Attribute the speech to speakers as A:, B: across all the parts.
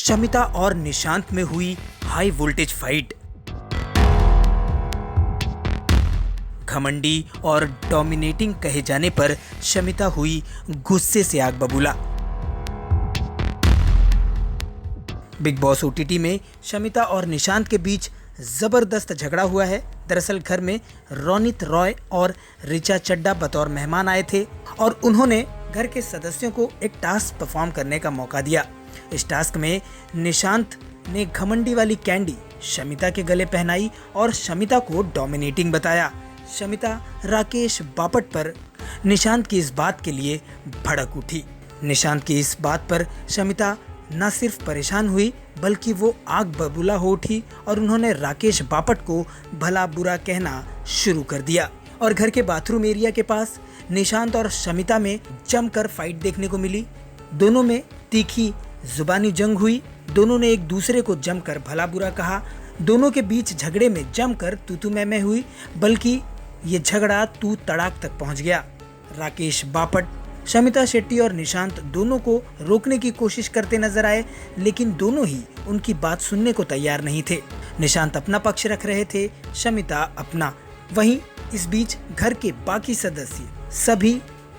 A: शमिता और निशांत में हुई हाई वोल्टेज फाइट। घमंडी और डोमिनेटिंग कहे जाने पर शमिता हुई गुस्से से आग बबूला। बिग बॉस ओटीटी में शमिता और निशांत के बीच जबरदस्त झगड़ा हुआ है। दरअसल घर में रोनित रॉय और ऋचा चड्ढा बतौर मेहमान आए थे और उन्होंने घर के सदस्यों को एक टास्क परफॉर्म करने का मौका दिया। इस टास्क में निशांत ने घमंडी वाली कैंडी शमिता के गले पहनाई और शमिता को डोमिनेटिंग बताया। शमिता राकेश बापट पर निशांत की इस बात के लिए भड़क उठी। निशांत की इस बात पर शमिता न सिर्फ परेशान हुई बल्कि वो आग बबूला हो उठी और उन्होंने राकेश बापट को भला बुरा कहना शुरू कर दिया। और घर के बाथरूम एरिया के पास निशांत और शमिता में जमकर फाइट देखने को मिली। दोनों में तीखी जुबानी जंग हुई। दोनों ने एक दूसरे को जमकर भला बुरा कहा। दोनों के बीच झगड़े में जमकर तू मैं हुई, बल्कि ये झगड़ा तू तड़ाक तक पहुंच गया। राकेश बापट, शमिता शेट्टी और निशांत दोनों को रोकने की कोशिश करते नजर आए, लेकिन दोनों ही उनकी बात सुनने को तैयार नहीं थे। निशांत अपना पक्ष रख रहे थे, शमिता अपना। वहीं इस बीच घर के बाकी सदस्य सभी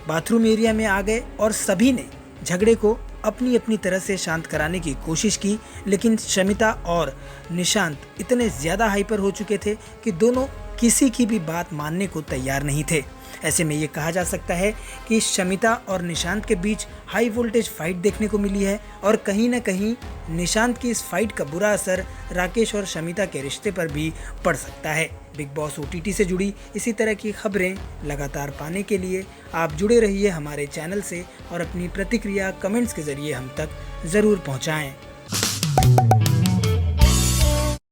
A: बाथरूम एरिया में आ गए और सभी ने झगड़े को अपनी अपनी तरह से शांत कराने की कोशिश की, लेकिन शमिता और निशांत इतने ज्यादा हाइपर हो चुके थे कि दोनों किसी की भी बात मानने को तैयार नहीं थे। ऐसे में ये कहा जा सकता है कि शमिता और निशांत के बीच हाई वोल्टेज फाइट देखने को मिली है और कहीं न कहीं निशांत की इस फाइट का बुरा असर राकेश और शमिता के रिश्ते पर भी पड़ सकता है। बिग बॉस ओटीटी से जुड़ी इसी तरह की खबरें लगातार पाने के लिए आप जुड़े रहिए हमारे चैनल से और अपनी प्रतिक्रिया कमेंट्स के जरिए हम तक ज़रूर पहुँचाएँ।